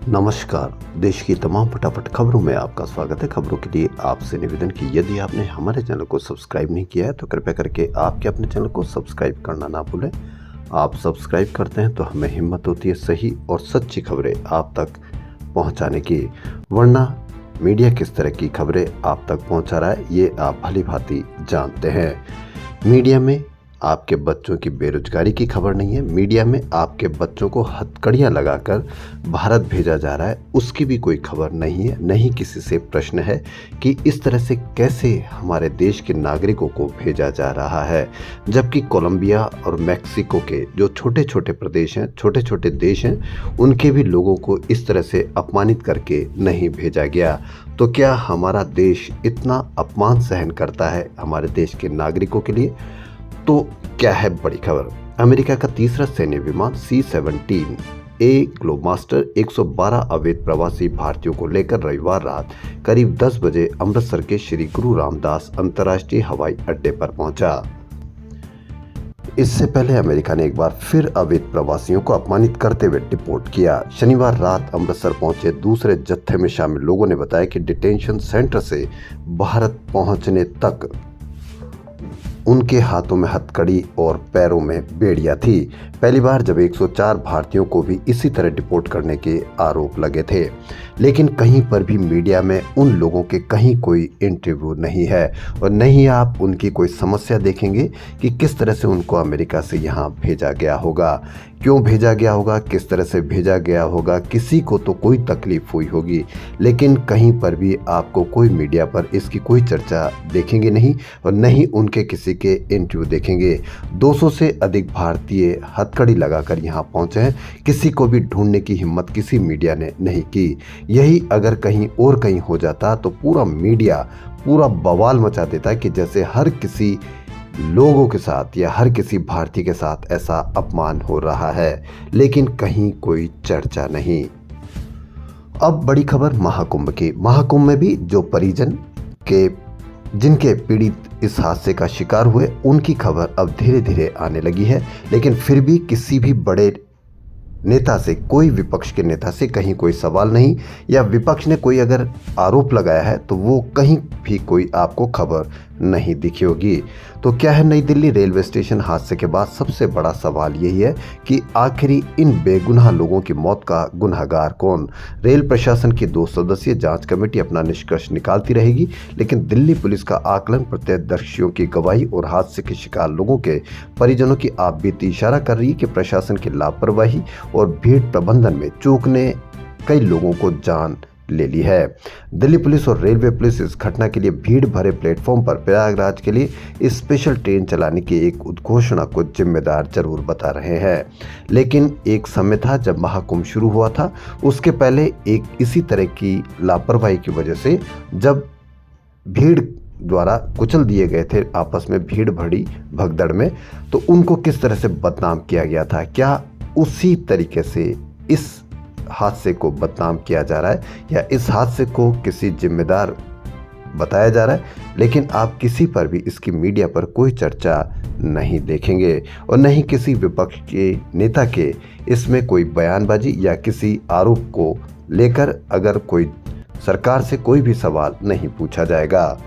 नमस्कार। देश की तमाम फटाफट खबरों में आपका स्वागत है। खबरों के लिए आपसे निवेदन कि यदि आपने हमारे चैनल को सब्सक्राइब नहीं किया है तो कृपया करके आपके अपने चैनल को सब्सक्राइब करना ना भूलें। आप सब्सक्राइब करते हैं तो हमें हिम्मत होती है सही और सच्ची खबरें आप तक पहुंचाने की, वरना मीडिया किस तरह की खबरें आप तक पहुंचा रहा है ये आप भली भांति जानते हैं। मीडिया में आपके बच्चों की बेरोजगारी की खबर नहीं है, मीडिया में आपके बच्चों को हथकड़ियाँ लगाकर भारत भेजा जा रहा है उसकी भी कोई खबर नहीं है। नहीं किसी से प्रश्न है कि इस तरह से कैसे हमारे देश के नागरिकों को भेजा जा रहा है, जबकि कोलंबिया और मैक्सिको के जो छोटे छोटे प्रदेश हैं, छोटे छोटे देश हैं, उनके भी लोगों को इस तरह से अपमानित करके नहीं भेजा गया। तो क्या हमारा देश इतना अपमान सहन करता है हमारे देश के नागरिकों के लिए? तो क्या है बड़ी खबर? अमेरिका का तीसरा सैन्य विमान C-17A ग्लोबमास्टर 112 अवैध प्रवासी भारतीयों को लेकर रविवार रात करीब 10 बजे अमृतसर के श्री गुरु रामदास अंतर्राष्ट्रीय हवाई अड्डे पर पहुंचा। इससे पहले अमेरिका ने एक बार फिर अवैध प्रवासियों को अपमानित करते हुए डिपोर्ट किया। शनिवार रात अमृतसर पहुंचे दूसरे जत्थे में शामिल लोगों ने बताया कि डिटेंशन सेंटर से भारत पहुंचने तक उनके हाथों में हथकड़ी और पैरों में बेड़ियां थी। पहली बार जब 104 भारतीयों को भी इसी तरह डिपोर्ट करने के आरोप लगे थे, लेकिन कहीं पर भी मीडिया में उन लोगों के कहीं कोई इंटरव्यू नहीं है और नहीं आप उनकी कोई समस्या देखेंगे कि किस तरह से उनको अमेरिका से यहाँ भेजा गया होगा, क्यों भेजा गया होगा, किस तरह से भेजा गया होगा। किसी को तो कोई तकलीफ हुई होगी, लेकिन कहीं पर भी आपको कोई मीडिया पर इसकी कोई चर्चा देखेंगे नहीं और नहीं उनके किसी के इंटरव्यू देखेंगे। 200 से अधिक भारतीय हथकड़ी लगाकर यहाँ पहुँचे हैं, किसी को भी ढूंढने की हिम्मत किसी मीडिया ने नहीं की। यही अगर कहीं और कहीं हो जाता तो पूरा मीडिया पूरा बवाल मचा देता कि जैसे हर किसी लोगों के साथ या हर किसी भारतीय के साथ ऐसा अपमान हो रहा है, लेकिन कहीं कोई चर्चा नहीं। अब बड़ी खबर महाकुंभ की। महाकुंभ में भी जो परिजन के जिनके पीड़ित इस हादसे का शिकार हुए उनकी खबर अब धीरे धीरे आने लगी है, लेकिन फिर भी किसी भी बड़े नेता से, कोई विपक्ष के नेता से कहीं कोई सवाल नहीं, या विपक्ष ने कोई अगर आरोप लगाया है तो वो कहीं भी कोई आपको खबर नहीं दिखी होगी। तो क्या है, नई दिल्ली रेलवे स्टेशन हादसे के बाद सबसे बड़ा सवाल यही है कि आखिरी इन बेगुनाह लोगों की मौत का गुनहगार कौन? रेल प्रशासन की 2 सदस्यीय जांच कमेटी अपना निष्कर्ष निकालती रहेगी, लेकिन दिल्ली पुलिस का आकलन प्रत्यक्षदर्शियों की गवाही और हादसे के शिकार लोगों के परिजनों की आप बीती इशारा कर रही है कि प्रशासन की लापरवाही और भीड़ प्रबंधन में चूक ने कई लोगों को जान ले ली है। दिल्ली पुलिस और रेलवे पुलिस इस घटना के लिए भीड़ भरे प्लेटफॉर्म पर प्रयागराज के लिए स्पेशल ट्रेन चलाने की एक उद्घोषणा को जिम्मेदार जरूर बता रहे हैं, लेकिन एक समय था जब महाकुंभ शुरू हुआ था, उसके पहले एक इसी तरह की लापरवाही की वजह से जब भीड़ द्वारा कुचल दिए गए थे आपस में भीड़ भरी भगदड़ में, तो उनको किस तरह से बदनाम किया गया था। क्या उसी तरीके से इस हादसे को बदनाम किया जा रहा है या इस हादसे को किसी जिम्मेदार बताया जा रहा है? लेकिन आप किसी पर भी इसकी मीडिया पर कोई चर्चा नहीं देखेंगे और नहीं किसी विपक्ष के नेता के इसमें कोई बयानबाजी या किसी आरोप को लेकर अगर कोई सरकार से कोई भी सवाल नहीं पूछा जाएगा।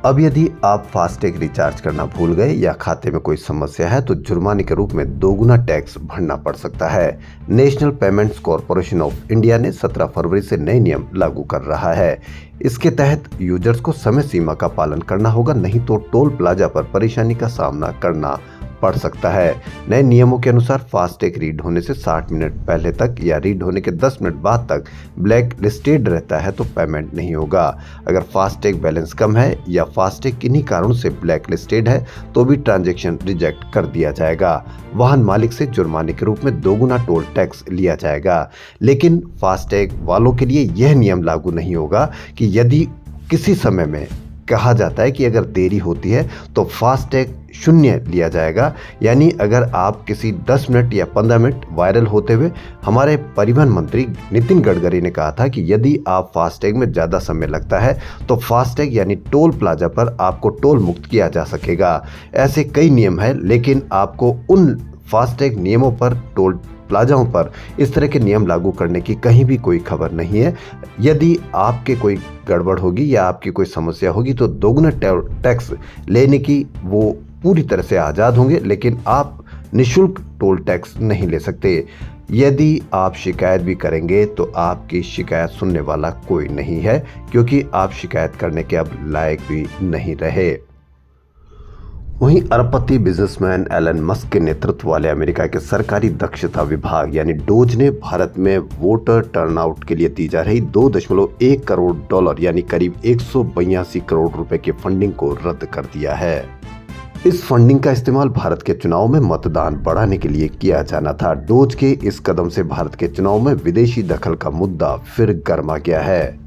अब यदि आप फास्टैग रिचार्ज करना भूल गए या खाते में कोई समस्या है तो जुर्माने के रूप में 2 गुना टैक्स भरना पड़ सकता है। National payments corporation of India ने 17 फरवरी से नए नियम लागू कर रहा है। इसके तहत यूजर्स को समय सीमा का पालन करना होगा, नहीं तो टोल प्लाजा पर परेशानी का सामना करना पड़ सकता है। नए नियमों के अनुसार फास्टैग रीड होने से 60 मिनट पहले तक या रीड होने के 10 मिनट बाद तक ब्लैक लिस्टेड रहता है तो पेमेंट नहीं होगा। अगर फास्टैग बैलेंस कम है या फास्टैग किन्हीं कारणों से ब्लैक लिस्टेड है तो भी ट्रांजैक्शन रिजेक्ट कर दिया जाएगा। वाहन मालिक से जुर्माने के रूप में 2 गुना टोल टैक्स लिया जाएगा। लेकिन फास्टैग वालों के लिए यह नियम लागू नहीं होगा कि यदि किसी समय में कहा जाता है कि अगर देरी होती है तो फास्टैग 0 लिया जाएगा। यानी अगर आप किसी 10 मिनट या 15 मिनट वायरल होते हुए, हमारे परिवहन मंत्री नितिन गडकरी ने कहा था कि यदि आप फास्टैग में ज़्यादा समय लगता है तो फास्टैग यानी टोल प्लाजा पर आपको टोल मुक्त किया जा सकेगा। ऐसे कई नियम हैं, लेकिन आपको उन फास्टैग नियमों पर टोल प्लाजाओं पर इस तरह के नियम लागू करने की कहीं भी कोई खबर नहीं है। यदि आपके कोई गड़बड़ होगी या आपकी कोई समस्या होगी तो दोगुना टैक्स लेने की वो पूरी तरह से आज़ाद होंगे, लेकिन आप निःशुल्क टोल टैक्स नहीं ले सकते। यदि आप शिकायत भी करेंगे तो आपकी शिकायत सुनने वाला कोई नहीं है, क्योंकि आप शिकायत करने के अब लायक भी नहीं रहे। वहीं अरबपति बिजनेसमैन एलन मस्क के नेतृत्व वाले अमेरिका के सरकारी दक्षता विभाग यानी डोज ने भारत में वोटर टर्नआउट के लिए दी जा रही 2.1 करोड़ डॉलर यानी करीब 182 करोड़ रुपए की फंडिंग को रद्द कर दिया है। इस फंडिंग का इस्तेमाल भारत के चुनाव में मतदान बढ़ाने के लिए किया जाना था। डोज के इस कदम से भारत के चुनाव में विदेशी दखल का मुद्दा फिर गर्मा गया है।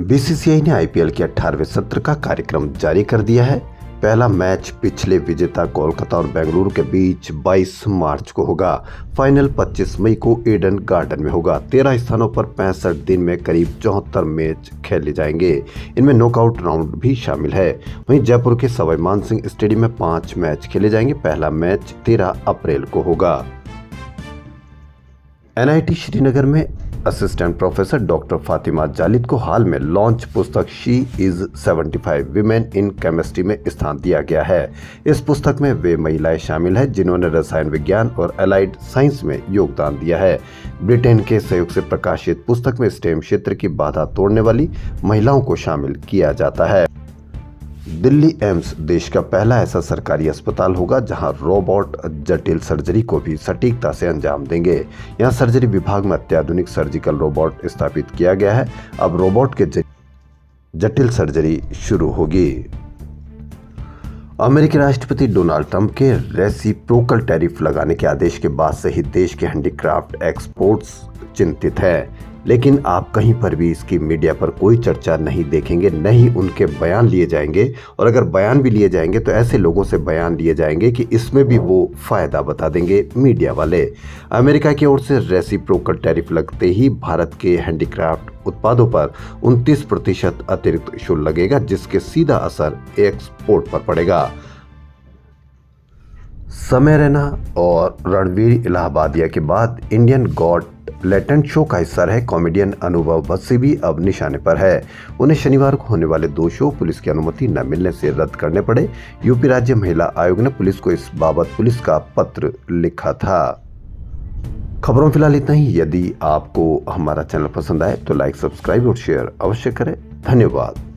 बीसीसीआई ने आईपीएल के 18वें सत्र का कार्यक्रम जारी कर दिया है। पहला मैच पिछले विजेता कोलकाता और बेंगलुरु के बीच 22 मार्च को होगा। फाइनल 25 मई को ईडन गार्डन में होगा। 13 स्थानों पर 65 दिन में करीब 74 मैच खेले जाएंगे। इनमें नॉकआउट राउंड भी शामिल है। वहीं जयपुर के सवाई मानसिंह स्टेडियम में 5 मैच खेले जाएंगे। पहला मैच 13 अप्रैल को होगा। एनआईटी श्रीनगर में असिस्टेंट प्रोफेसर डॉक्टर फातिमा जालिद को हाल में लॉन्च पुस्तक she is 75 women in chemistry में स्थान दिया गया है। इस पुस्तक में वे महिलाएं शामिल हैं जिन्होंने रसायन विज्ञान और एलाइड साइंस में योगदान दिया है। ब्रिटेन के सहयोग से प्रकाशित पुस्तक में स्टेम क्षेत्र की बाधा तोड़ने वाली महिलाओं को शामिल किया जाता है। दिल्ली एम्स देश का पहला ऐसा सरकारी अस्पताल होगा जहां रोबोट जटिल सर्जरी को भी सटीकता से अंजाम देंगे। यहां सर्जरी विभाग में अत्याधुनिक सर्जिकल रोबोट स्थापित किया गया है। अब रोबोट के जटिल सर्जरी शुरू होगी। अमेरिकी राष्ट्रपति डोनाल्ड ट्रंप के रेसिप्रोकल टैरिफ लगाने के आदेश के बाद से ही देश के हैंडीक्राफ्ट एक्सपोर्ट्स चिंतित है, लेकिन आप कहीं पर भी इसकी मीडिया पर कोई चर्चा नहीं देखेंगे, न ही उनके बयान लिए जाएंगे। और अगर बयान भी लिए जाएंगे तो ऐसे लोगों से बयान लिए जाएंगे कि इसमें भी वो फायदा बता देंगे मीडिया वाले। अमेरिका की ओर से रेसिप्रोकल टैरिफ लगते ही भारत के हैंडीक्राफ्ट उत्पादों पर 29% अतिरिक्त शुल्क लगेगा, जिसके सीधा असर एक्सपोर्ट पर पड़ेगा। समय रैना और रणवीर इलाहाबादिया के बाद इंडियन गॉट टैलेंट शो का हिस्सा रहे कॉमेडियन अनुभव बस्सी भी अब निशाने पर है। उन्हें शनिवार को होने वाले 2 शो पुलिस की अनुमति न मिलने से रद्द करने पड़े। यूपी राज्य महिला आयोग ने पुलिस को इस बाबत पुलिस का पत्र लिखा था। खबरों फिलहाल इतना ही। यदि आपको हमारा चैनल पसंद आए तो लाइक, सब्सक्राइब और शेयर अवश्य करें। धन्यवाद।